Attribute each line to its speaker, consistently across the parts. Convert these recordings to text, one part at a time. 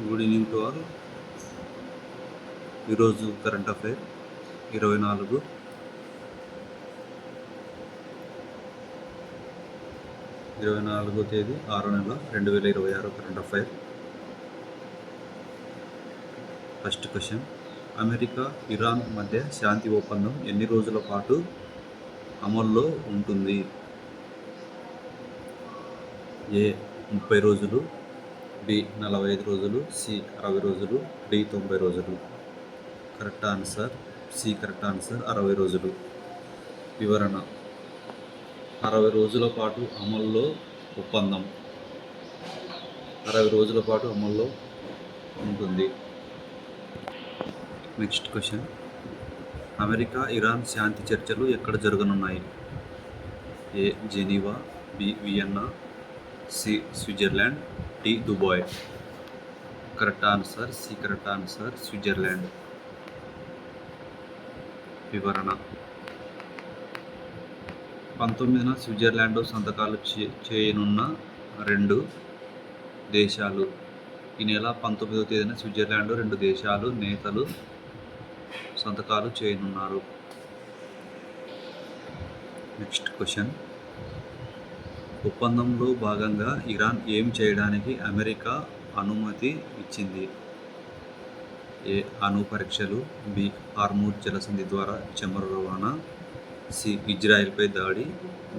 Speaker 1: Good evening to all. ఈరోజు current affair 24 తేదీ 6వ నెల 2026 current affair. First question, America Iran మధ్య శాంతి ఒప్పందం ఎన్ని రోజుల పాటు అమల్లో ఉంటుంది? ఏ 30 రోజులు, బి 45 రోజులు, సి 60 రోజులు, డి 90 రోజులు. Correct answer C. Correct answer 60 రోజులు. వివరణ: 60 రోజుల పాటు అమల్లో ఒప్పందం 60 రోజుల పాటు అమల్లో ఉంటుంది. నెక్స్ట్ క్వశ్చన్, అమెరికా ఇరాన్ శాంతి చర్చలు ఎక్కడ జరగనున్నాయి? A Geneva, B Vienna, C Switzerland, D Dubai. Correct answer C. Correct answer Switzerland. వివరణ: 19న స్విట్జర్లాండ్లో సంతకాలు చేయనున్న 2 దేశాలు. ఈ నెల 19వ తేదీన స్విట్జర్లాండ్లో 2 దేశాలు నేతలు సంతకాలు చేయనున్నారు. నెక్స్ట్ క్వశ్చన్, ఒప్పందంలో భాగంగా ఇరాన్ ఏం చేయడానికి అమెరికా అనుమతి ఇచ్చింది? ఏ అణు పరీక్షలు, బి హార్ముజ్ జలసంధి ద్వారా చమురు రవాణా, సి ఇజ్రాయెల్పై దాడి,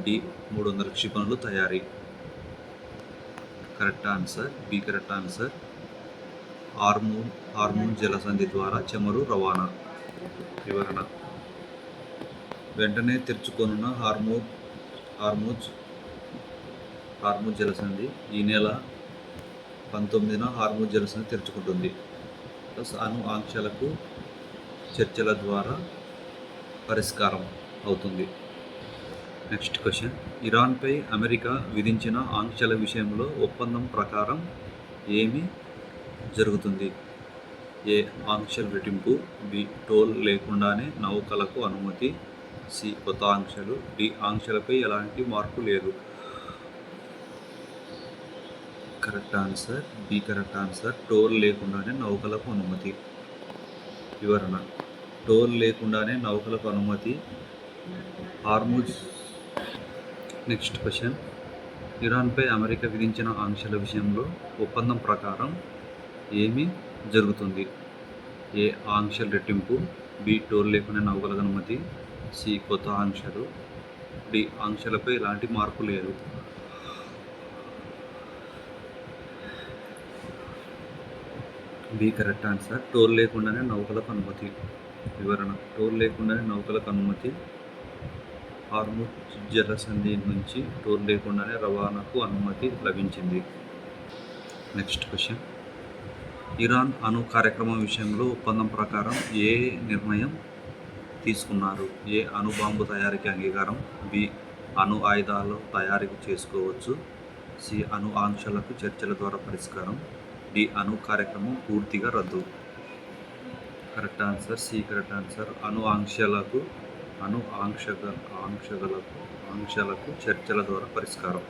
Speaker 1: డి 300 క్షిపణులు తయారీ. Correct answer B. Correct answer Hormuz జలసంధి ద్వారా చమురు రవాణా. వివరణ: వెంటనే తెరుచుకోనున్న హార్ముజ్ జలసంధి. ఈ నెల 19న హార్ముజ్ జలసంధి తెరుచుకుంటుంది. ప్లస్ అణు ఆంక్షలకు చర్చల ద్వారా పరిష్కారం అవుతుంది. నెక్స్ట్ క్వశ్చన్, ఇరాన్పై అమెరికా విధించిన ఆంక్షల విషయంలో ఒప్పందం ప్రకారం ఏమి జరుగుతుంది? ఏ ఆంక్షల రెట్టింపు, బి టోల్ లేకుండానే నౌకలకు అనుమతి, సి కొత్త ఆంక్షలు, డి ఆంక్షలపై ఎలాంటి మార్పు లేదు. Correct answer B. Correct answer toll లేకుండానే నౌకలకు అనుమతి. వివరణ: టోల్ లేకుండానే నౌకలకు అనుమతి హార్ముజ్. నెక్స్ట్ క్వశ్చన్, ఇరాన్పై అమెరికా విధించిన ఆంక్షల విషయంలో ఒప్పందం ప్రకారం ఏమి జరుగుతుంది? ఏ ఆంక్షల రెట్టింపు, బి టోల్ లేకుండా నౌకలకు అనుమతి, సి కొత్త ఆంక్షలు, డి ఆంక్షలపై ఎలాంటి మార్పు లేదు. బి. కరెక్ట్ ఆన్సర్ టోల్ లేకుండానే నౌకలకు అనుమతి. వివరణ: టోల్ లేకుండానే నౌకలకు అనుమతి హార్ముజ్ జలసంధి నుంచి టోల్ లేకుండానే రవాణాకు అనుమతి లభించింది. నెక్స్ట్ క్వశ్చన్, ఇరాన్ అణు కార్యక్రమం విషయంలో ఒప్పందం ప్రకారం ఏ నిర్ణయం తీసుకున్నారు? ఏ అణు బాంబు తయారీకి అంగీకారం, బి అణు ఆయుధాలు తయారీ చేసుకోవచ్చు, సి అణు ఆంక్షలకు చర్చల ద్వారా పరిష్కారం, డి అణు కార్యక్రమం పూర్తిగా రద్దు. Correct answer C. Correct answer ఆంక్షలకు చర్చల ద్వారా పరిష్కారం.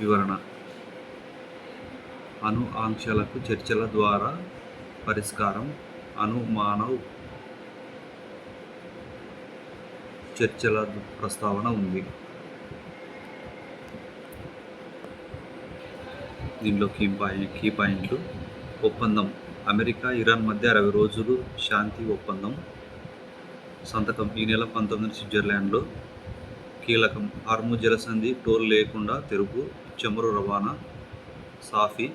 Speaker 1: వివరణ: అణు ఆంక్షలకు చర్చల ద్వారా పరిష్కారం మానవ్ చర్చల ప్రస్తావన ఉంది. దీనిలో కీ పాయింట్లు: ఒప్పందం అమెరికా ఇరాన్ మధ్య 60 రోజులు శాంతి ఒప్పందం సంతకం ఈ నెల 19న స్విట్జర్లాండ్లో. కీలకం: హార్ముజ్ జలసంధి టోల్ లేకుండా తెరుపు, చమురు రవాణా సాఫీ.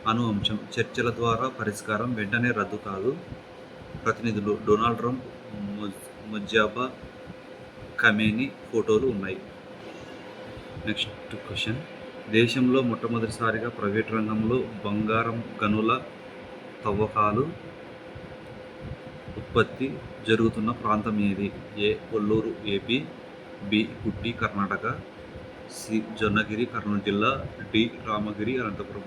Speaker 1: అణు అంశం: చర్చల ద్వారా పరిష్కారం, వెంటనే రద్దు కాదు. ప్రతినిధులు: డొనాల్డ్ ట్రంప్, ముజబ్బా ఖమేనీ ఫోటోలు ఉన్నాయి. నెక్స్ట్ క్వశ్చన్, దేశంలో మొట్టమొదటిసారిగా ప్రైవేట్ రంగంలో బంగారం గనుల తవ్వకాలు ఉత్పత్తి జరుగుతున్న ప్రాంతం ఏది? A Kolluru AP, B Gutti Karnataka, C Jonnagiri Kurnool జిల్లా, D Ramagiri Anantapur.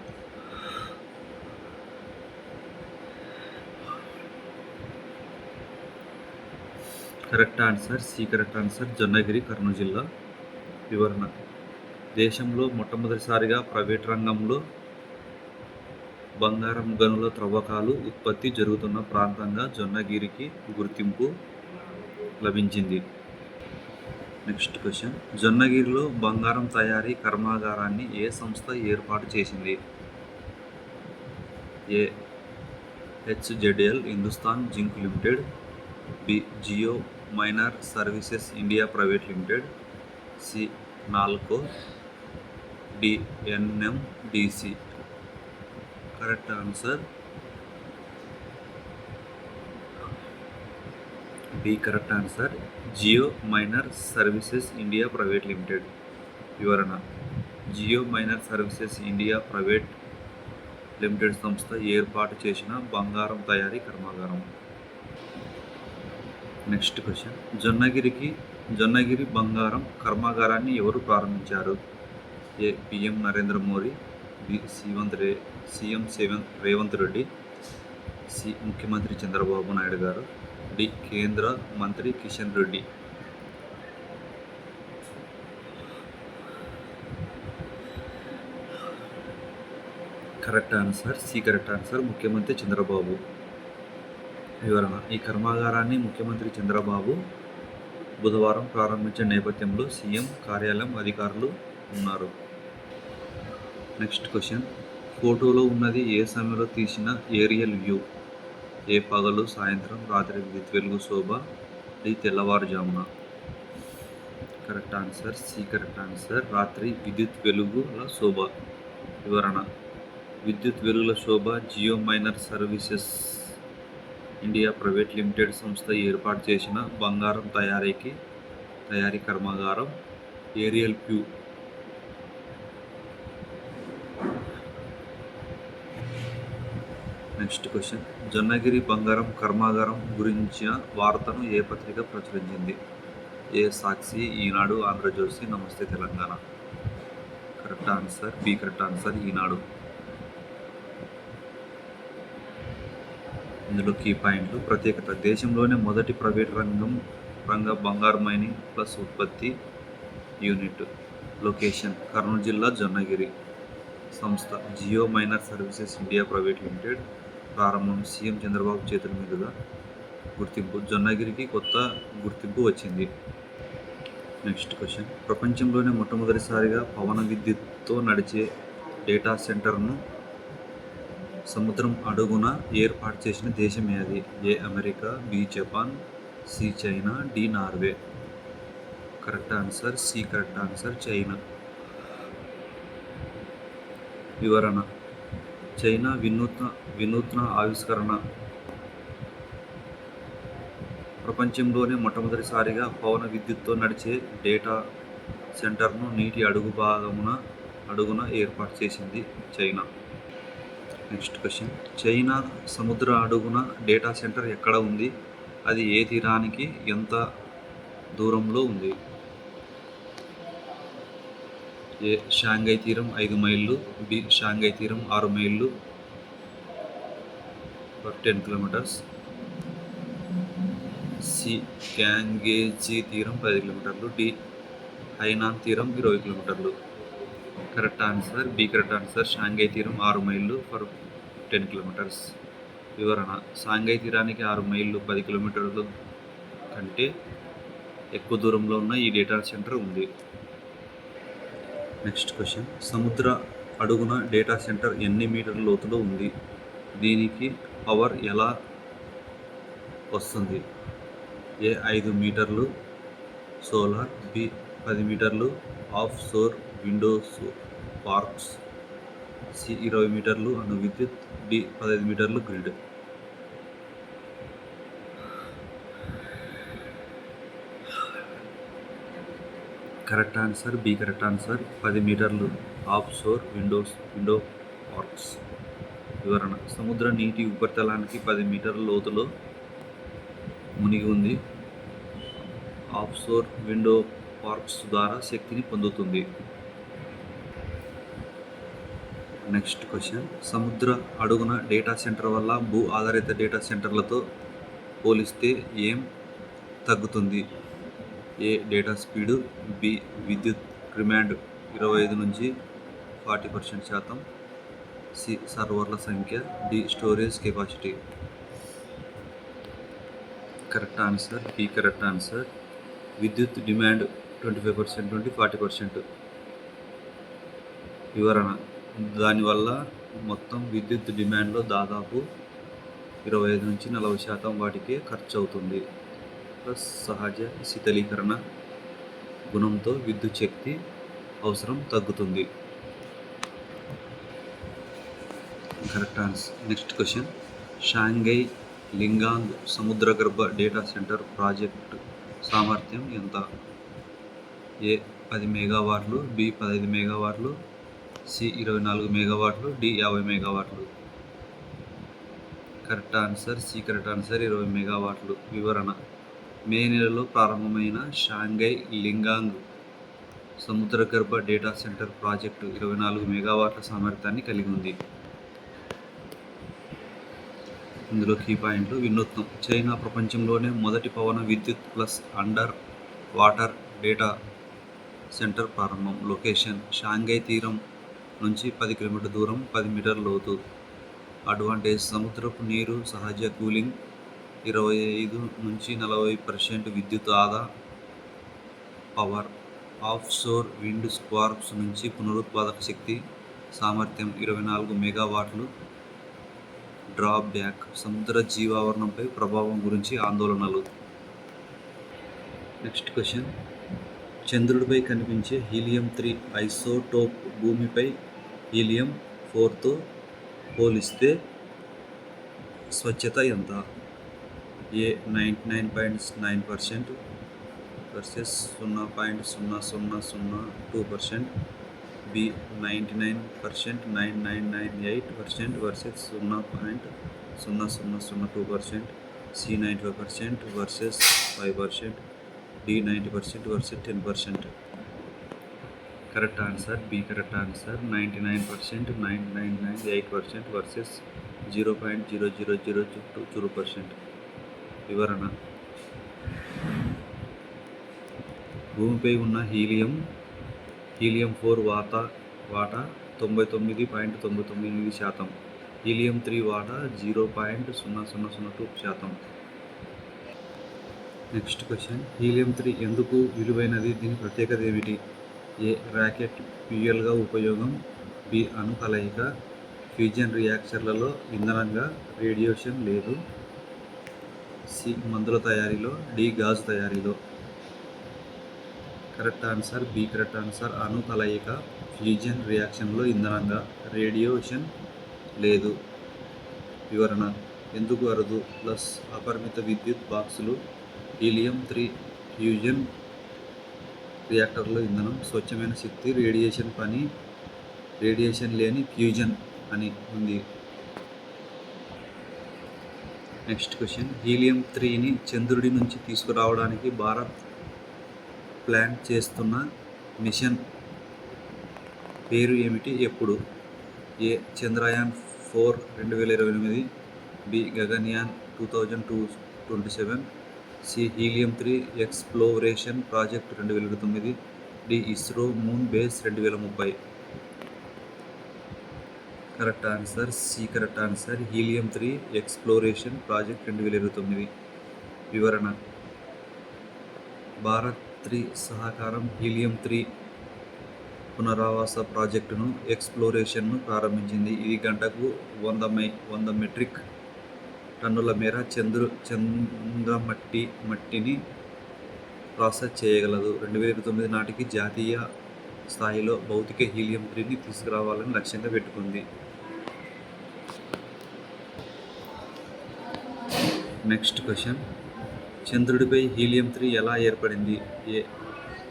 Speaker 1: Correct answer C. Correct answer Jonnagiri Kurnool జిల్లా. వివరణ: దేశంలో మొట్టమొదటిసారిగా ప్రైవేట్ రంగంలో బంగారం గనుల త్రవ్వకాలు ఉత్పత్తి జరుగుతున్న ప్రాంతంగా జొన్నగిరికి గుర్తింపు లభించింది. నెక్స్ట్ క్వశ్చన్, జొన్నగిరిలో బంగారం తయారీ కర్మాగారాన్ని ఏ సంస్థ ఏర్పాటు చేసింది? A HZL Hindustan zinc limited, B geo minor services India private limited, C Nalco, D NMDC. Correct answer B. Correct answer geo minor services India private limited. వివరణ: geo minor services India private limited సంస్థ ఏర్పాటు చేసిన బంగారం తయారీ కర్మాగారం. Next question, Jonnagiri బంగారం కర్మాగారాన్ని ఎవరు ప్రారంభించారు? A PM Narendra Modi, B CM Revanth Reddy, C ముఖ్యమంత్రి చంద్రబాబు నాయుడు గారు, డి కేంద్ర మంత్రి Kishan Reddy. Correct answer C. Correct answer ముఖ్యమంత్రి చంద్రబాబు. వివరణ: ఈ కర్మాగారాన్ని ముఖ్యమంత్రి చంద్రబాబు బుధవారం ప్రారంభించిన నేపథ్యంలో సీఎం కార్యాలయం అధికారులు ఉన్నారు. నెక్స్ట్ క్వశ్చన్, ఫోటోలో ఉన్నది ఏ సమయంలో తీసిన ఏరియల్ వ్యూ? ఏ పగలు, సాయంత్రం, రాత్రి విద్యుత్ వెలుగు శోభ, డి తెల్లవారుజామున. Correct answer C. Correct answer రాత్రి విద్యుత్ వెలుగుల శోభ. వివరణ: విద్యుత్ వెలుగుల శోభ Geo minor services India private limited సంస్థ ఏర్పాటు చేసిన బంగారం తయారీ కర్మాగారం aerial view. Next question, Jonnagiri బంగారం కర్మాగారం గురించిన వార్తను ఏ పత్రిక ప్రచురించింది? ఏ సాక్షి, Eenadu, Andhrajyothi, Namaste Telangana. Correct answer B. Correct answer Eenadu. ఇందులో కీ పాయింట్లు: ప్రత్యేకత: దేశంలోనే మొదటి ప్రైవేట్ రంగ బంగారు మైనింగ్ ప్లస్ ఉత్పత్తి యూనిట్. లొకేషన్: కర్నూలు జిల్లా జొన్నగిరి. సంస్థ: geo minor services India private limited. ప్రారంభం: సీఎం చంద్రబాబు చేతుల మీదుగా. గుర్తింపు: జొన్నగిరికి కొత్త గుర్తింపు వచ్చింది. నెక్స్ట్ క్వశ్చన్, ప్రపంచంలోనే మొట్టమొదటిసారిగా పవన విద్యుత్తో నడిచే డేటా సెంటర్ను సముద్రం అడుగున ఏర్పాటు చేసిన దేశం ఏది? A America, B Japan, C China, D Norway. Correct answer C. Correct answer China. వివరణ: చైనా వినూత్న ఆవిష్కరణ. ప్రపంచంలోనే మొట్టమొదటిసారిగా పవన విద్యుత్తో నడిచే డేటా సెంటర్ను నీటి అడుగున ఏర్పాటు చేసింది చైనా. నెక్స్ట్ క్వశ్చన్, చైనా సముద్ర అడుగున డేటా సెంటర్ ఎక్కడ ఉంది? అది ఏ తీరానికి ఎంత దూరంలో ఉంది? ఏ షాంఘై తీరం 5 మైళ్ళు, బి షాంఘై తీరం 6 మైళ్ళు ఫర్ 10 కిలోమీటర్స్, సి గ్యాంగేజీ తీరం 10 కిలోమీటర్లు, డి హైనాన్ తీరం 20 కిలోమీటర్లు. Correct answer B. Correct answer Shanghai తీరం 6 మైళ్ళు ఫర్ 10 కిలోమీటర్స్. వివరణ: షాంఘై తీరానికి 6 మైళ్ళు 10 కిలోమీటర్ల కంటే ఎక్కువ దూరంలో ఉన్న ఈ డేటా సెంటర్ ఉంది. నెక్స్ట్ క్వశ్చన్, సముద్ర అడుగున డేటా సెంటర్ ఎన్ని మీటర్ల లోతులో ఉంది? దీనికి పవర్ ఎలా వస్తుంది? ఏ 5 మీటర్లు సోలార్, బి 10 మీటర్లు offshore wind parks, C 20 మీటర్లు అణు విద్యుత్, డి 15 మీటర్లు grid. Correct answer B. Correct answer 10 మీటర్లు ఆఫ్ షోర్ విండో పార్క్స్. వివరణ: సముద్ర నీటి ఉపరితలానికి 10 మీటర్ల లోతులో మునిగి ఉంది. ఆఫ్ షోర్ విండో పార్క్స్ ద్వారా శక్తిని పొందుతుంది. నెక్స్ట్ క్వశ్చన్, సముద్ర అడుగున డేటా సెంటర్ వల్ల భూ ఆధారిత డేటా సెంటర్లతో పోలిస్తే ఏం తగ్గుతుంది? ఏ డేటా స్పీడు, బి విద్యుత్ డిమాండ్ 25 నుంచి 40% శాతం, సి సర్వర్ల సంఖ్య, D storage capacity. Correct answer B correct answer. విద్యుత్ డిమాండ్ 25% నుండి 40%. వివరణ: దానివల్ల మొత్తం విద్యుత్ డిమాండ్లో దాదాపు 25 నుంచి 40% వాటికే ఖర్చు అవుతుంది. ప్లస్ సహజ శీతలీకరణ గుణంతో విద్యుత్ శక్తి అవసరం తగ్గుతుంది. Correct answer. Next question. Shanghai Lingang సముద్రగర్భ డేటా సెంటర్ ప్రాజెక్టు సామర్థ్యం ఎంత? ఏ 10 మెగావాట్లు, బి 15 మెగావాట్లు, సి 24 మెగావాట్లు, డి 50 మెగావాట్లు. Correct answer C correct answer 20 మెగావాట్లు. వివరణ: మే నెలలో ప్రారంభమైన షాంఘై లింగాంగ్ సముద్రగర్భ డేటా సెంటర్ ప్రాజెక్టు 24 మెగావాట్ల సామర్థ్యాన్ని కలిగి ఉంది. ఇందులో కీ పాయింట్లు: వినూత్నం. చైనా ప్రపంచంలోనే మొదటి పవన విద్యుత్ plus under water data centre ప్రారంభం. లొకేషన్: షాంఘై తీరం నుంచి 10 కిలోమీటర్ల దూరం, 10 మీటర్ల లోతు. అడ్వాంటేజ్: సముద్రపు నీరు, సహజ కూలింగ్, 25 నుంచి 40% విద్యుత్ ఆదా. Power: of sure wind sparks నుంచి పునరుత్పాదక శక్తి, సామర్థ్యం 24 మెగావాట్లు. డ్రాబ్యాక్: సముద్ర జీవావరణంపై ప్రభావం గురించి ఆందోళనలు. Next question. చంద్రుడిపై కనిపించే హీలియం-3 ఐసోటోప్ భూమిపై హీలియం-4తో పోలిస్తే స్వచ్ఛత ఎంత? A 99.9% versus 0.0002%, B 99%, 9998% versus 0.0002%, C 95% versus 5%, D 90% versus 10%. Correct answer B correct answer. 99%, 9998% versus 0.0002%. వివరణ: భూమిపై ఉన్న హీలియం-4 వాటా 99.99%, హీలియం-3 వాటా 0.0002%. Next question. హీలియం-3 ఎందుకు విలువైనది? దీని ప్రత్యేకత ఏమిటి? ఏ రాకెట్ ఫ్యూయల్గా ఉపయోగం, బి అణు కలయిక, ఫ్యూజన్ రియాక్టర్లలో ఇంధనంగా, రేడియేషన్ లేదు, సి మందుల తయారీలో, డి గాజు తయారీలో. Correct answer B correct answer. అణు కలయిక, ఫ్యూజన్ రియాక్షన్లో ఇంధనంగా, రేడియేషన్ లేదు. వివరణ: ఎందుకు అరుదు? ప్లస్ అపరిమిత విద్యుత్ బాక్సులు, హీలియం-3 ఫ్యూజన్ రియాక్టర్లో ఇంధనం, స్వచ్ఛమైన శక్తి, రేడియేషన్ లేని ఫ్యూజన్ అని ఉంది. Next question. హీలియం-3ని చంద్రుడి నుంచి తీసుకురావడానికి భారత్ ప్లాన్ చేస్తున్న మిషన్ పేరు ఏమిటి? ఎప్పుడు? A Chandrayaan four 2028, B Gaganyaan 2027, C helium three exploration project 2029, D ISRO moon base 2030. Correct answer C correct answer. Helium three exploration project 2029. వివరణ: భారత్-3 సహకారం హీలియం-3 పునరావాస ప్రాజెక్టును, ఎక్స్ప్లోరేషన్ను ప్రారంభించింది. ఇది గంటకు 100 మెట్రిక్ టన్నుల మేర చంద్రమట్టిని ప్రాసెస్ చేయగలదు. 2029 నాటికి జాతీయ స్థాయిలో భౌతిక హీలియం-3ని తీసుకురావాలని లక్ష్యంగా పెట్టుకుంది. Next question. చంద్రుడిపై హీలియం-3 ఎలా ఏర్పడింది? ఏ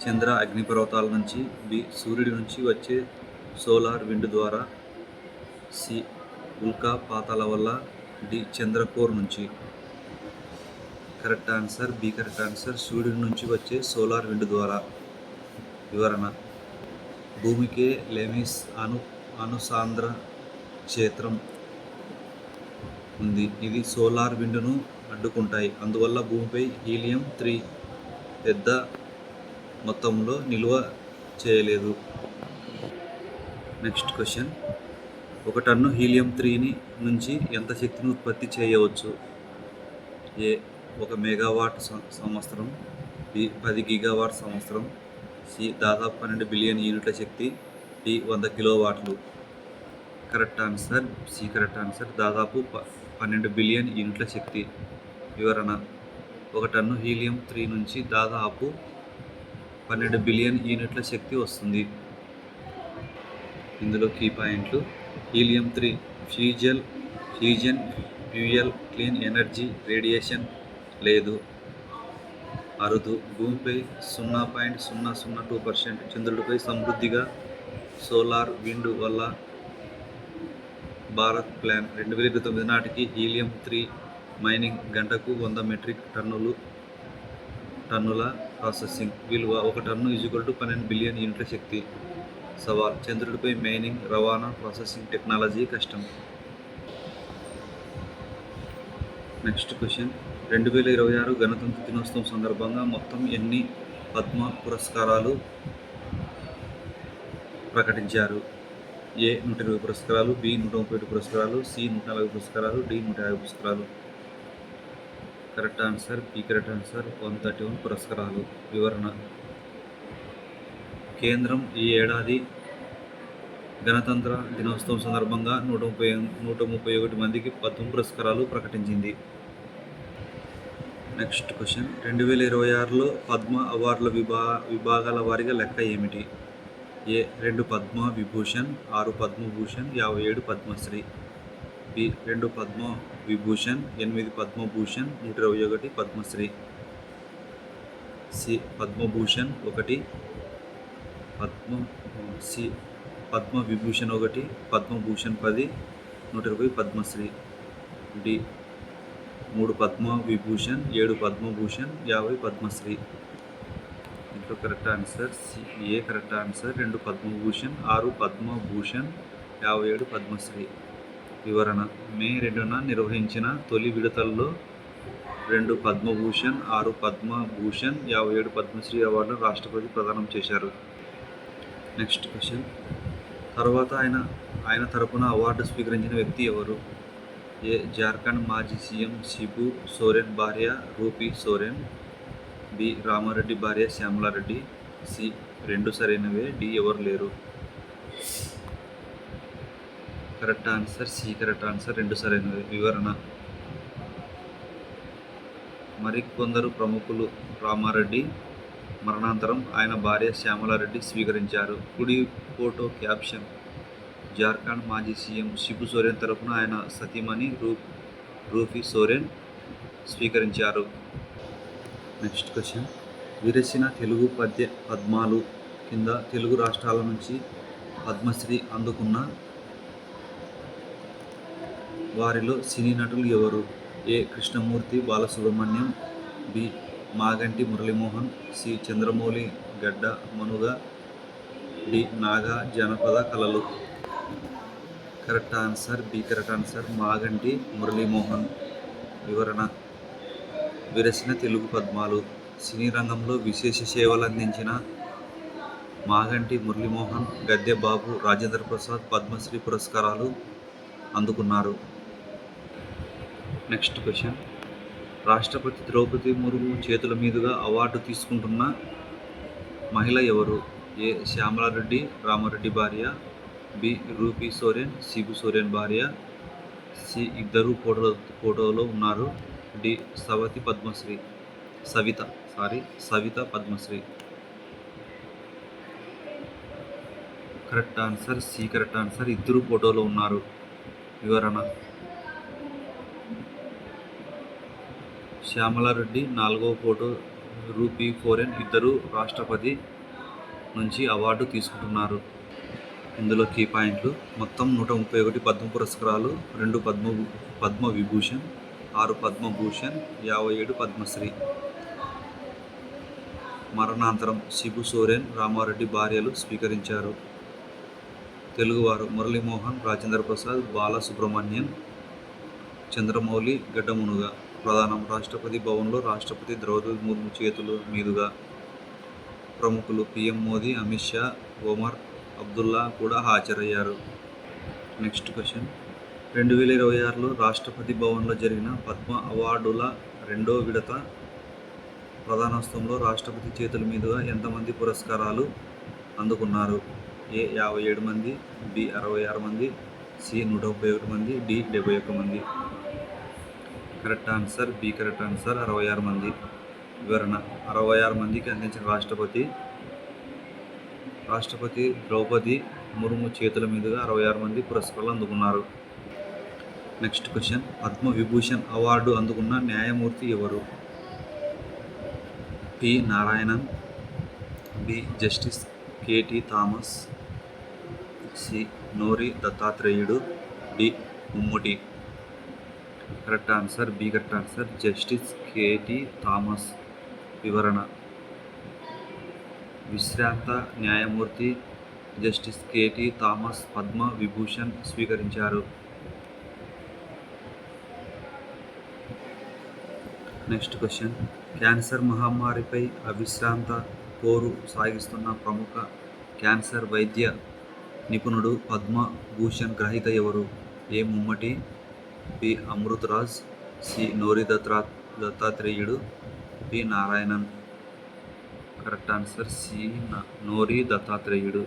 Speaker 1: చంద్ర అగ్నిపర్వతాల నుంచి, బి సూర్యుడి నుంచి వచ్చే సోలార్ విండ్ ద్వారా, సి ఉల్కాపాతాల వల్ల, డి చంద్ర కోర్ నుంచి. Correct answer B correct answer. సూర్యుడి నుంచి వచ్చే సోలార్ విండ్ ద్వారా. వివరణ: భూమికే లెమిస్ అనుసాంద్ర క్షేత్రం ఉంది. ఇది సోలార్ విండ్ను అడ్డుకుంటాయి. అందువల్ల భూమిపై హీలియం-3 పెద్ద మొత్తంలో నిల్వ చేయలేదు. Next question. ఒక టన్ను హీలియం-3 నుంచి ఎంత శక్తిని ఉత్పత్తి చేయవచ్చు? ఏ 1 మెగావాట్ సంవత్సరం, బి 10 గిగావాట్ సంవత్సరం, సి దాదాపు 12 బిలియన్ యూనిట్ల శక్తి, డి 100 కిలోవాట్లు. Correct answer C correct answer. దాదాపు 12 బిలియన్ యూనిట్ల శక్తి. వివరణ: ఒక టన్ను హీలియం-3 నుంచి దాదాపు 12 బిలియన్ యూనిట్ల శక్తి వస్తుంది. ఇందులో కీ పాయింట్లు: helium three fusion fuel, clean energy, radiation లేదు, అరుదు, భూమిపై 0.002%, చంద్రుడిపై సమృద్ధిగా, సోలార్ విండ్ వల్ల. భారత్ ప్లాన్: 2029 నాటికి హీలియం-3 మైనింగ్, గంటకు 100 మెట్రిక్ టన్నుల ప్రాసెసింగ్. విలువ: ఒక టన్ను 12 బిలియన్ యూనిట్ల శక్తి. సవాల్: చంద్రుడిపై మైనింగ్, రవాణా, ప్రాసెసింగ్ టెక్నాలజీ కష్టం. నెక్స్ట్ క్వశ్చన్: 2026 గణతంత్ర దినోత్సవం సందర్భంగా మొత్తం ఎన్ని పద్మ పురస్కారాలు ప్రకటించారు? ఏ 120 పురస్కారాలు, బి 131 పురస్కారాలు, సి 140 పురస్కారాలు, డి 150 పురస్కారాలు. Correct answer B correct answer. 131 పురస్కారాలు. వివరణ: కేంద్రం ఈ ఏడాది గణతంత్ర దినోత్సవం సందర్భంగా 131 మందికి పద్మ పురస్కారాలు ప్రకటించింది. నెక్స్ట్ క్వశ్చన్: 2026లో పద్మ అవార్డుల విభాగాల వారీగా లెక్క ఏమిటి? ఏ 2 Padma Vibhushan, 6 Padma Bhushan, 57 Padmashri, B 2 Padma Vibhushan, 8 Padma Bhushan, 121 Padmashri, C Padma Bhushan 1, Padma Vibhushan 1, Padma Bhushan 10, 120 Padmashri, D 3 Padma Vibhushan, 7 Padma Bhushan, 50 Padmashri. ఇంట్లో కరెక్ట్ ఆన్సర్ ఏ కరెక్ట్ ఆన్సర్. 2 పద్మభూషణ్, 6 పద్మభూషణ్, 57 పద్మశ్రీ. వివరణ: మే 2న నిర్వహించిన తొలి విడతల్లో 2 పద్మభూషణ్, 6 పద్మభూషణ్, 57 పద్మశ్రీ అవార్డులను రాష్ట్రపతి ప్రదానం చేశారు. నెక్స్ట్ క్వశ్చన్: తర్వాత ఆయన తరపున అవార్డు స్వీకరించిన వ్యక్తి ఎవరు? ఏ జార్ఖండ్ మాజీ సీఎం శిబు సోరెన్ భార్య రూపీ సోరెన్, బి రామారెడ్డి భార్య శ్యామలారెడ్డి, సి 2 సరైనవే, డి ఎవరు లేరు. Correct answer C correct answer. 2 సరైనవే. వివరణ: మరికొందరు ప్రముఖులు రామారెడ్డి మరణానంతరం ఆయన భార్య శ్యామలారెడ్డి స్వీకరించారు. కుడి ఫోటో క్యాప్షన్: జార్ఖండ్ మాజీ సీఎం శిబు సోరెన్ తరపున ఆయన సతీమణి రూపీ సోరెన్ స్వీకరించారు. నెక్స్ట్ క్వశ్చన్: విరసిన తెలుగు పద్మాలు కింద తెలుగు రాష్ట్రాల నుంచి పద్మశ్రీ అందుకున్న వారిలో సినీ నటులు ఎవరు? ఏ కృష్ణమూర్తి బాలసుబ్రహ్మణ్యం, బి మాగంటి మురళీమోహన్, సి చంద్రమౌళి గడ్డ మనుగ, డి నాగా జానపద కళలు. Correct answer B correct answer. Maganti Muralimohan. వివరణ: విరసిన తెలుగు పద్మాలు. సినీ రంగంలో విశేష సేవలందించిన మాగంటి మురళీమోహన్, గద్దె బాబు, రాజేంద్ర ప్రసాద్ పద్మశ్రీ పురస్కారాలు అందుకున్నారు. నెక్స్ట్ క్వశ్చన్: రాష్ట్రపతి ద్రౌపది ముర్ము చేతుల మీదుగా అవార్డు తీసుకుంటున్న మహిళ ఎవరు? ఏ శ్యామలారెడ్డి రామారెడ్డి భార్య, బి రూపీ సోరెన్ శిబు సోరెన్ భార్య, సి ఇద్దరు ఫోటోలో ఉన్నారు, D Savitha Padmashri. Correct answer C correct answer. ఇద్దరు ఫోటోలో ఉన్నారు. వివరణ: శ్యామలారెడ్డి 4వ ఫోటో, రూపీ సోరెన్ ఇద్దరు రాష్ట్రపతి నుంచి అవార్డు తీసుకుంటున్నారు. ఇందులో కీ పాయింట్లు: మొత్తం 131 పద్మ పురస్కారాలు, 2 పద్మ విభూషణ్, 6 పద్మభూషణ్, 57 పద్మశ్రీ. మరణానంతరం శిబు సోరెన్, రామారెడ్డి భార్యలు స్వీకరించారు. తెలుగువారు: మురళీమోహన్, రాజేంద్ర ప్రసాద్, బాలసుబ్రహ్మణ్యన్, చంద్రమౌళి గడ్డమునుగ. ప్రధానం: రాష్ట్రపతి భవన్లో రాష్ట్రపతి ద్రౌపది ముర్ము చేతుల మీదుగా. ప్రముఖులు: పీఎం మోదీ, అమిత్ షా, ఒమర్ అబ్దుల్లా కూడా హాజరయ్యారు. నెక్స్ట్ క్వశ్చన్ 2026లో రాష్ట్రపతి భవన్లో జరిగిన పద్మ అవార్డుల 2వ విడత ప్రదానోత్సవంలో రాష్ట్రపతి చేతుల మీదుగా ఎంతమంది పురస్కారాలు అందుకున్నారు? ఏ 57 మంది, బి 66 మంది, సి 131 మంది, డి 71 మంది. Correct answer B correct answer 66 మంది. వివరణ 66 మందికి అందించిన రాష్ట్రపతి ద్రౌపది ముర్ము చేతుల మీదుగా 66 మంది పురస్కారాలు అందుకున్నారు. Next question Padma Vibhushan award అందుకున్న న్యాయమూర్తి ఎవరు? P Narayanan, B justice KT Thomas, C Nori Dattatreyudu, D Mammootty. Correct answer B correct answer justice KT Thomas. వివరణ విశ్రాంత న్యాయమూర్తి justice KT Thomas Padma Vibhushan స్వీకరించారు. నెక్స్ట్ క్వశ్చన్ క్యాన్సర్ మహమ్మారిపై అవిశ్రాంత పోరు సాగిస్తున్న ప్రముఖ క్యాన్సర్ వైద్య నిపుణుడు పద్మ భూషణ్ గ్రహీత ఎవరు? A Mammootty, B Amritraj, C Nori Dattatreyudu, B Narayanan. Correct answer C Nori Dattatreyudu.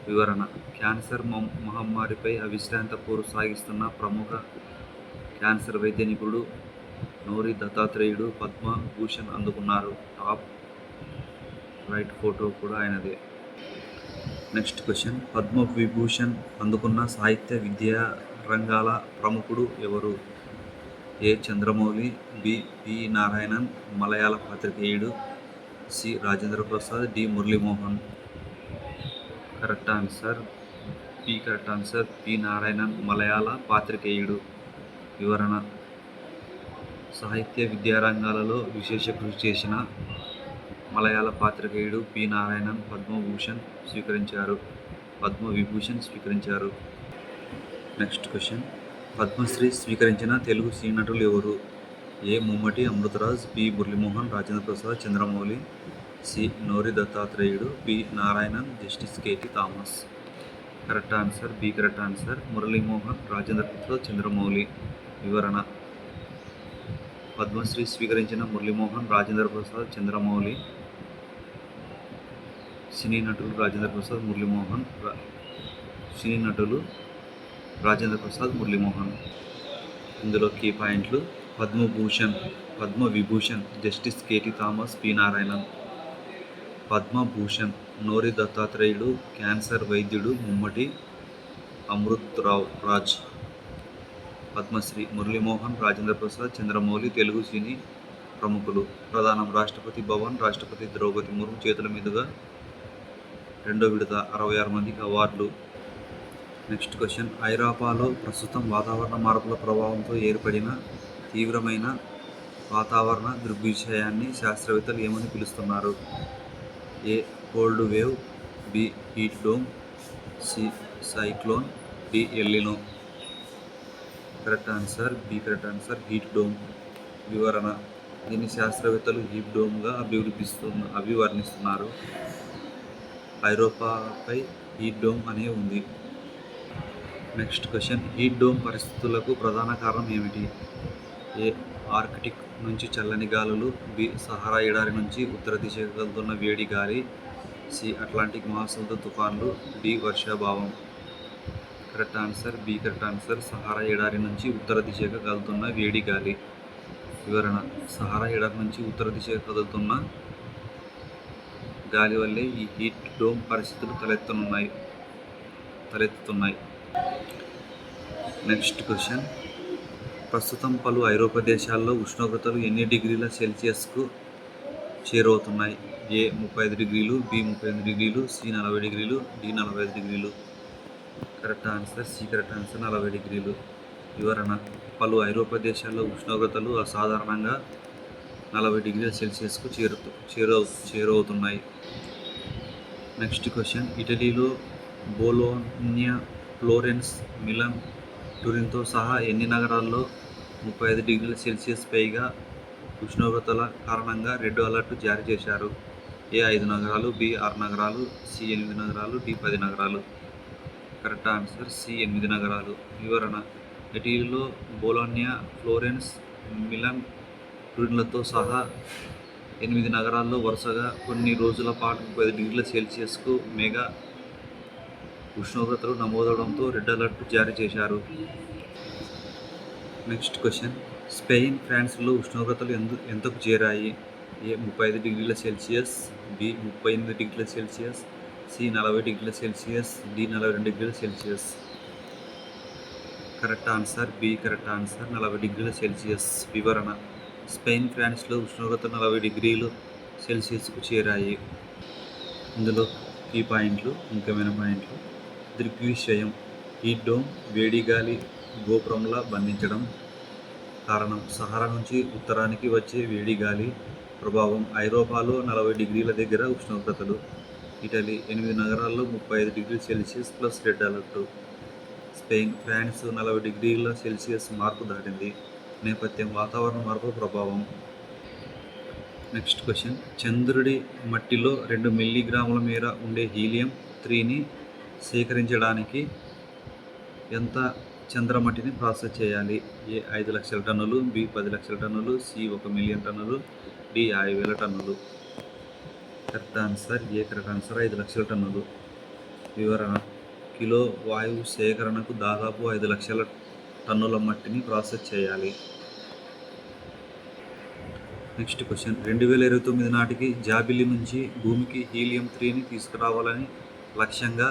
Speaker 1: వివరణ క్యాన్సర్ మహమ్మారిపై అవిశ్రాంత పోరు సాగిస్తున్న ప్రముఖ క్యాన్సర్ వైద్య నిపుణుడు నోరి దత్తాత్రేయుడు పద్మ భూషణ్ అందుకున్నారు. టాప్ రైట్ ఫోటో కూడా ఆయనదే. నెక్స్ట్ క్వశ్చన్ పద్మ విభూషణ్ అందుకున్న సాహిత్య విద్యా రంగాల ప్రముఖుడు ఎవరు? A Chandramouli, B P Narayanan Malayala పాత్రికేయుడు, C Rajendra Prasad, D Muralimohan. Correct answer P correct answer P Narayanan Malayala పాత్రికేయుడు. వివరణ సాహిత్య విద్యారంగాలలో విశేష కృషి చేసిన మలయాళ పాత్రికేయుడు పి నారాయణన్ పద్మ విభూషణ్ స్వీకరించారు. నెక్స్ట్ క్వశ్చన్ పద్మశ్రీ స్వీకరించిన తెలుగు సినీ నటులు ఎవరు? A Mammootty Amritraj, B Muralimohan, Rajendra Prasad, Chandramouli, C Nori Dattatreyudu, B Narayanan, justice KT Thomas. Correct answer B correct answer Muralimohan, Rajendra Prasad, Chandramouli. వివరణ పద్మశ్రీ స్వీకరించిన మురళీమోహన్, రాజేంద్ర ప్రసాద్, చంద్రమౌళి. సినీ నటులు రాజేంద్ర ప్రసాద్, మురళీమోహన్. సినీ నటులు రాజేంద్ర ప్రసాద్, మురళీమోహన్. ఇందులో కీ పాయింట్లు Padma Vibhushan justice KT Thomas, P Narayanan. Padma Bhushan Nori దత్తాత్రేయుడు క్యాన్సర్ వైద్యుడు ముమ్మటి అమృతరాజ్. పద్మశ్రీ మురళీమోహన్, రాజేంద్ర ప్రసాద్, చంద్రమౌళి తెలుగు సినీ ప్రముఖులు. ప్రధానం రాష్ట్రపతి భవన్ రాష్ట్రపతి ద్రౌపది ముర్ము చేతుల మీదుగా 2వ విడత 66 మందికి అవార్డులు. నెక్స్ట్ క్వశ్చన్ ఐరోపాలో ప్రస్తుతం వాతావరణ మార్పుల ప్రభావంతో ఏర్పడిన తీవ్రమైన వాతావరణ దృగ్విషయాన్ని శాస్త్రవేత్తలు ఏమని పిలుస్తున్నారు? A cold wave, B heat dome, C cyclone, D El Nino. Correct answer B correct answer heat dome. వివరణ దీన్ని శాస్త్రవేత్తలు హీట్ డోమ్గా అభివర్ణిస్తున్నారు. ఐరోపాపై హీట్ డోమ్ అనే ఉంది. నెక్స్ట్ క్వశ్చన్ హీట్ డోమ్ పరిస్థితులకు ప్రధాన కారణం ఏమిటి? ఏ ఆర్కిటిక్ నుంచి చల్లని గాలులు, బి సహారా ఎడారి నుంచి ఉత్తర దిశగా కదులుతున్న వేడి గాలి, సి అట్లాంటిక్ మహాసముద్ర తుఫాన్లు, డి వర్షాభావం. Correct answer B correct answer Sahara ఎడారి నుంచి ఉత్తర దిశగా కదులుతున్న వేడి గాలి. వివరణ సహారా ఎడారి నుంచి ఉత్తర దిశగా కదులుతున్న గాలి వల్లే ఈ హీట్ డోమ్ పరిస్థితులు తలెత్తుతున్నాయి. నెక్స్ట్ క్వశ్చన్ ప్రస్తుతం పలు ఐరోపా దేశాల్లో ఉష్ణోగ్రతలు ఎన్ని డిగ్రీల సెల్సియస్కు చేరువవుతున్నాయి? ఏ 35 డిగ్రీలు, బి 38 డిగ్రీలు, సి 40 డిగ్రీలు, డి 45 డిగ్రీలు. Correct answer C correct answer 40 డిగ్రీలు. వివరణ పలు ఐరోపా దేశాల్లో ఉష్ణోగ్రతలు అసాధారణంగా 40 డిగ్రీల సెల్సియస్కు చేరువవుతున్నాయి. నెక్స్ట్ క్వశ్చన్ ఇటలీలో బోలోన్యా, ఫ్లోరెన్స్, మిలాన్, టూరిన్తో సహా ఎన్ని నగరాల్లో 35 డిగ్రీల సెల్సియస్ పైగా ఉష్ణోగ్రతల కారణంగా రెడ్ అలర్ట్ జారీ చేశారు? ఏ 5 నగరాలు, బి 6 నగరాలు, సి 8 నగరాలు, డి 10 నగరాలు. కరెక్ట్ ఆన్సర్ సి 8 నగరాలు. వివరణ ఇటలీలో బొలోనియా, ఫ్లోరెన్స్, మిలాన్, టూరిన్లతో సహా 8 నగరాల్లో వరుసగా కొన్ని రోజుల పాటు 35 డిగ్రీల సెల్సియస్కు మెగా ఉష్ణోగ్రతలు నమోదవడంతో రెడ్ అలర్ట్ జారీ చేశారు. నెక్స్ట్ క్వశ్చన్, స్పెయిన్, ఫ్రాన్స్లో ఉష్ణోగ్రతలు ఎంతకు చేరాయి? ఏ 35 డిగ్రీల సెల్సియస్, బి 38 డిగ్రీల సెల్సియస్, సి 40 డిగ్రీల సెల్సియస్, డి 42 డిగ్రీల celsius. Correct answer B correct answer 40 డిగ్రీల సెల్సియస్. వివరణ స్పెయిన్, ఫ్రాన్స్లో ఉష్ణోగ్రత 40 డిగ్రీలు సెల్సియస్కు చేరాయి. ఇందులో ఈ పాయింట్లు, ముఖ్యమైన పాయింట్లు: దృగ్విషయం, హీట్ డోమ్, వేడి గాలి గోపురంలా బంధించడం. కారణం, సహారా నుంచి ఉత్తరానికి వచ్చే వేడి గాలి ప్రభావం. ఐరోపాలో 40 డిగ్రీల దగ్గర ఉష్ణోగ్రతలు. ఇటలీ 8 నగరాల్లో 35 డిగ్రీల celsius plus red alert. Spain, France 40 డిగ్రీల సెల్సియస్ మార్కు దాటింది. నేపథ్యం, వాతావరణ మార్పు ప్రభావం. నెక్స్ట్ క్వశ్చన్, చంద్రుడి మట్టిలో 2 మిల్లీగ్రాముల మేర ఉండే హీలియం-3ని సేకరించడానికి ఎంత చంద్రమట్టిని ప్రాసెస్ చేయాలి? ఏ 5 లక్షల టన్నులు, బి 10 లక్షల టన్నులు, సి 1 మిలియన్ టన్నులు, డి 50,000 టన్నులు. కరెక్ట్ ఆన్సర్ ఏ కరెక్ట్ ఆన్సర్ 5 లక్షల టన్నులు. వివరణ కిలో వాయువు సేకరణకు దాదాపు 5 లక్షల టన్నుల మట్టిని ప్రాసెస్ చేయాలి. నెక్స్ట్ క్వశ్చన్, 2029 నాటికి జాబిల్లి నుంచి భూమికి హీలియం-3ని తీసుకురావాలని లక్ష్యంగా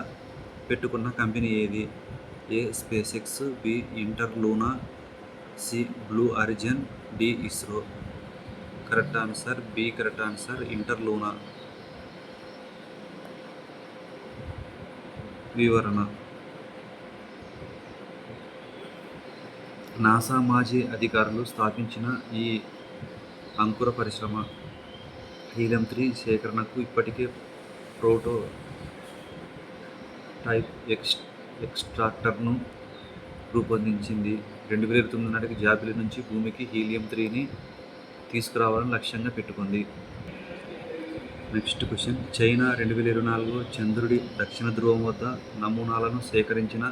Speaker 1: పెట్టుకున్న కంపెనీ ఏది? A SpaceX, B Interlune, C Blue Origin, D ISRO. Correct answer B correct answer Interlune. వివరణ నాసా మాజీ అధికారులు స్థాపించిన ఈ అంకుర పరిశ్రమ హీలియం-3 సేకరణకు ఇప్పటికే ప్రోటో టైప్ ఎక్స్ట్రాక్టర్ను రూపొందించింది. 2029 నాటికి జాబిల్లి నుంచి భూమికి హీలియం-3ని తీసుకురావాలని లక్ష్యంగా పెట్టుకుంది. నెక్స్ట్ క్వశ్చన్, చైనా 2024లో చంద్రుడి దక్షిణ ధ్రువం వద్ద నమూనాలను సేకరించిన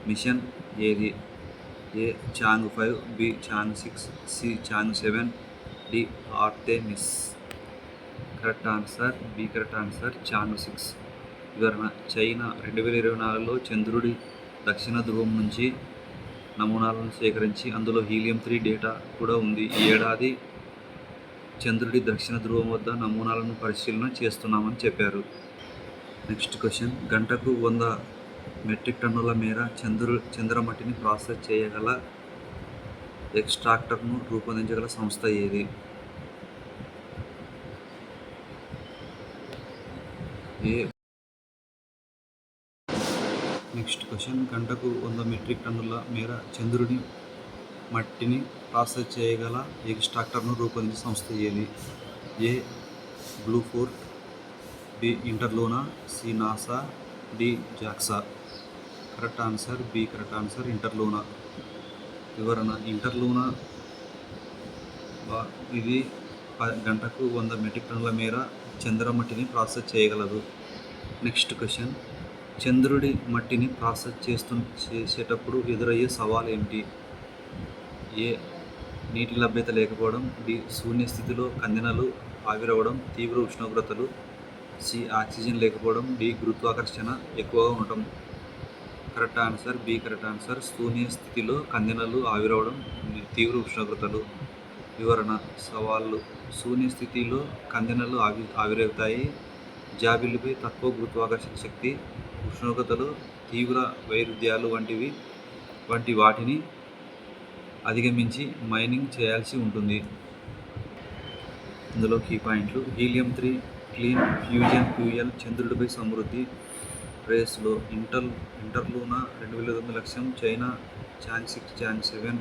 Speaker 1: మిషన్ ఏది? A Chang'e five, B Chang'e six, C Chang'e seven, D Artemis. Correct answer B correct answer Chang'e six. వివరణ చైనా 2024లో చంద్రుడి దక్షిణ ధ్రువం నుంచి నమూనాలను సేకరించి అందులో హీలియం-3 డేటా కూడా ఉంది. ఈ ఏడాది చంద్రుడి దక్షిణ ధ్రువం వద్ద నమూనాలను పరిశీలన చేస్తున్నామని చెప్పారు. నెక్స్ట్ క్వశ్చన్, గంటకు 100 మెట్రిక్ టన్నుల మేర చంద్రమట్టిని ప్రాసెస్ చేయగల ఎక్స్ట్రాక్టర్ను రూపొందించగల సంస్థ ఏది? ఏ నెక్స్ట్ క్వశ్చన్, గంటకు 100 మెట్రిక్ టన్నుల మేర చంద్రుడి మట్టిని ప్రాసెస్ చేయగల ఎక్స్ట్రాక్టర్ను రూపొందించే సంస్థ ఏది? A Bluefort, B Interlune, C NASA, D JAXA. Correct answer B correct answer Interlune. వివరణ ఇంటర్లూనా ఇది గంటకు 100 మెట్రిక్ టన్నుల మేర చంద్రమట్టిని ప్రాసెస్ చేయగలదు. నెక్స్ట్ క్వశ్చన్, చంద్రుడి మట్టిని ప్రాసెస్ చేసేటప్పుడు ఎదురయ్యే సవాల్ ఏమిటి? ఏ నీటి లభ్యత లేకపోవడం, డి శూన్య స్థితిలో కందెనలు ఆవిరవడం, తీవ్ర ఉష్ణోగ్రతలు, సి ఆక్సిజన్ లేకపోవడం, డి గురుత్వాకర్షణ ఎక్కువగా ఉండటం. Correct answer B correct answer శూన్య స్థితిలో కందెనలు ఆవిరవడం, తీవ్ర ఉష్ణోగ్రతలు. వివరణ సవాళ్ళు, శూన్య స్థితిలో కందెనలు ఆవిరవుతాయి. జాబిల్లిపై తక్కువ గురుత్వాకర్షణ శక్తి, ఉష్ణోగ్రతలు, తీవ్ర వైరుధ్యాలు వంటి వాటిని అధిగమించి మైనింగ్ చేయాల్సి ఉంటుంది. ఇందులో కీ పాయింట్లు: హీలియం-3 క్లీన్ ఫ్యూజన్ ఫ్యూయల్, చంద్రుడిపై సమృద్ధి, రేస్లో ఇంటర్లూనా 2029 లక్ష్యం, చైనా చాంగ్-6 చాంగ్-7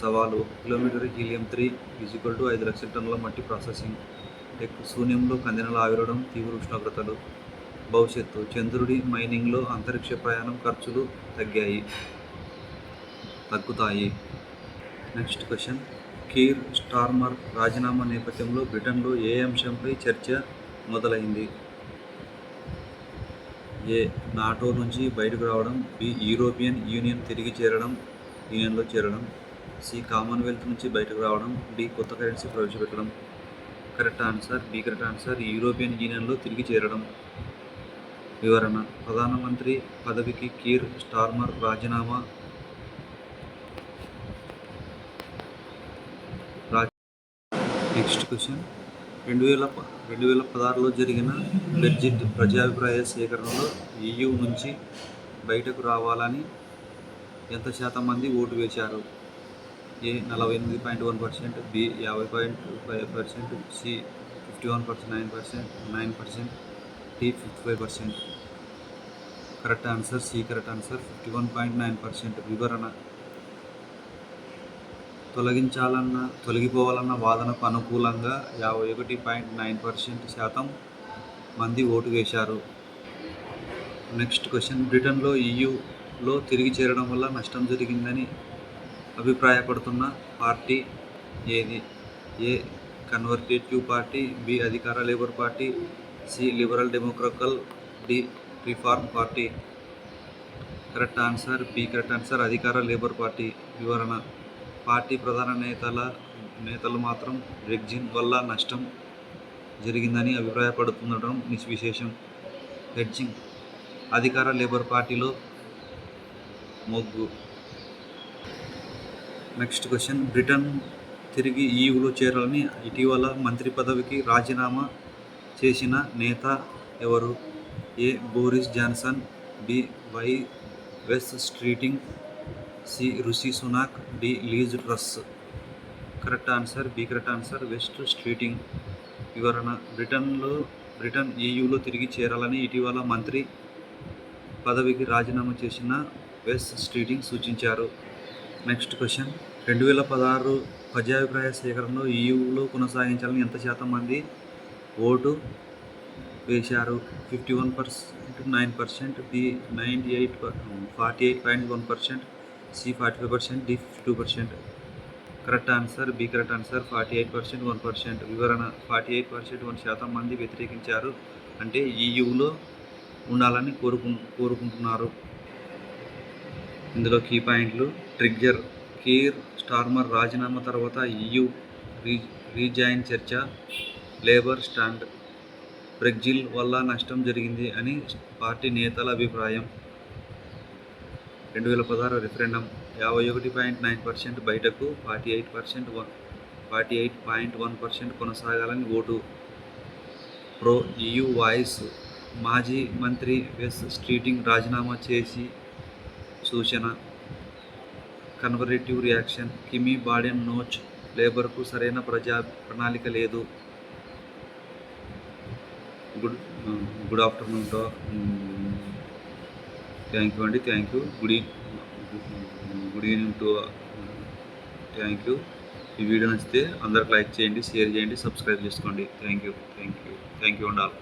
Speaker 1: సవాలు: 1 కిలోమీటర్ హీలియం-3 = 5 లక్షల టన్నుల మట్టి ప్రాసెసింగ్. శూన్యంలో కందెనలు ఆవిరవడం, తీవ్ర ఉష్ణోగ్రతలు. భవిష్యత్తు, చంద్రుడి మైనింగ్లో అంతరిక్ష ప్రయాణం ఖర్చులు తగ్గుతాయి. నెక్స్ట్ క్వశ్చన్, కీర్ స్టార్మర్ రాజీనామా నేపథ్యంలో బ్రిటన్లో ఏ అంశంపై చర్చ మొదలైంది? ఏ నాటో నుంచి బయటకు రావడం, బి యూరోపియన్ యూనియన్లో చేరడం, సి కామన్వెల్త్ నుంచి బయటకు రావడం, డి కొత్త కరెన్సీ ప్రవేశపెట్టడం. కరెక్ట్ ఆన్సర్ యూరోపియన్ యూనియన్లో తిరిగి చేరడం. వివరణ: ప్రధానమంత్రి పదవికి కీర్ స్టార్మర్ రాజీనామా నెక్స్ట్ క్వశ్చన్ 2016లో జరిగిన బ్రెగ్జిట్ ప్రజాభిప్రాయ సేకరణలో EU నుంచి బయటకు రావాలని ఎంత శాతం మంది ఓటు వేశారు? A 48.1%, B 50.5%, C 51.9%, D 55%. Correct answer 51.9%. వివరణ: తొలగిపోవాలన్న వాదనకు అనుకూలంగా 51.9% శాతం మంది ఓటు వేశారు. నెక్స్ట్ క్వశ్చన్: బ్రిటన్లో EUలో తిరిగి చేరడం వల్ల నష్టం జరిగిందని అభిప్రాయపడుతున్న పార్టీ ఏది? ఏ కన్జర్వేటివ్ పార్టీ, బి అధికార labour party, C liberal democratic, D reform party. Correct answer అధికార లేబర్ పార్టీ. వివరణ: పార్టీ ప్రధాన నేతలు మాత్రం బ్రెగ్జిట్ వల్ల నష్టం జరిగిందని అభిప్రాయపడుతుండటం విశేషం. హెడ్జింగ్: అధికార లేబర్ పార్టీలో మొగ్గు. నెక్స్ట్ క్వశ్చన్: బ్రిటన్ తిరిగి EUలో చేరాలని ఇటీవల మంత్రి పదవికి రాజీనామా చేసిన నేత ఎవరు? A Boris Johnson, B Wes Streeting, C Rishi Sunak, D Liz Truss. Correct answer Wes Streeting. వివరణ: బ్రిటన్ EUలో తిరిగి చేరాలని ఇటీవల మంత్రి పదవికి రాజీనామా చేసిన వెస్ స్ట్రీటింగ్ సూచించారు. నెక్స్ట్ క్వశ్చన్: 2016 ప్రజాభిప్రాయ సేకరణలో EUలో కొనసాగించాలని ఎంత శాతం మంది ఓటు వేశారు? 51.9%, B 48.1%, C 45%, D 52%. Correct answer 48%, 1%. వివరణ: 48% మంది వ్యతిరేకించారు, అంటే EUలో ఉండాలని కోరుకుంటున్నారు. ఇందులో కీ పాయింట్లు: ట్రిగ్గర్: కీర్ స్టార్మర్ రాజీనామా తర్వాత EU రీజాయిన్ చర్చ. లేబర్ స్టాండ్: బ్రెగ్జిట్ వల్ల నష్టం జరిగింది అని పార్టీ నేతల అభిప్రాయం. 2016 రిఫరెండం: 51.9% బయటకు, 48.1% కొనసాగాలని ఓటు. ప్రో EU వాయిస్: మాజీ మంత్రి వెస్ స్ట్రీటింగ్ రాజీనామా చేసి సూచన. కన్జర్వేటివ్ రియాక్షన్: కిమీ బాడెన్ నోచ్, లేబర్కు సరైన ప్రణాళిక లేదు. Good afternoon to thank you. Good evening to thank you. ఈ వీడియో నచ్చితే అందరికి లైక్ చేయండి, షేర్ చేయండి, సబ్స్క్రైబ్ చేసుకోండి. Thank you and all.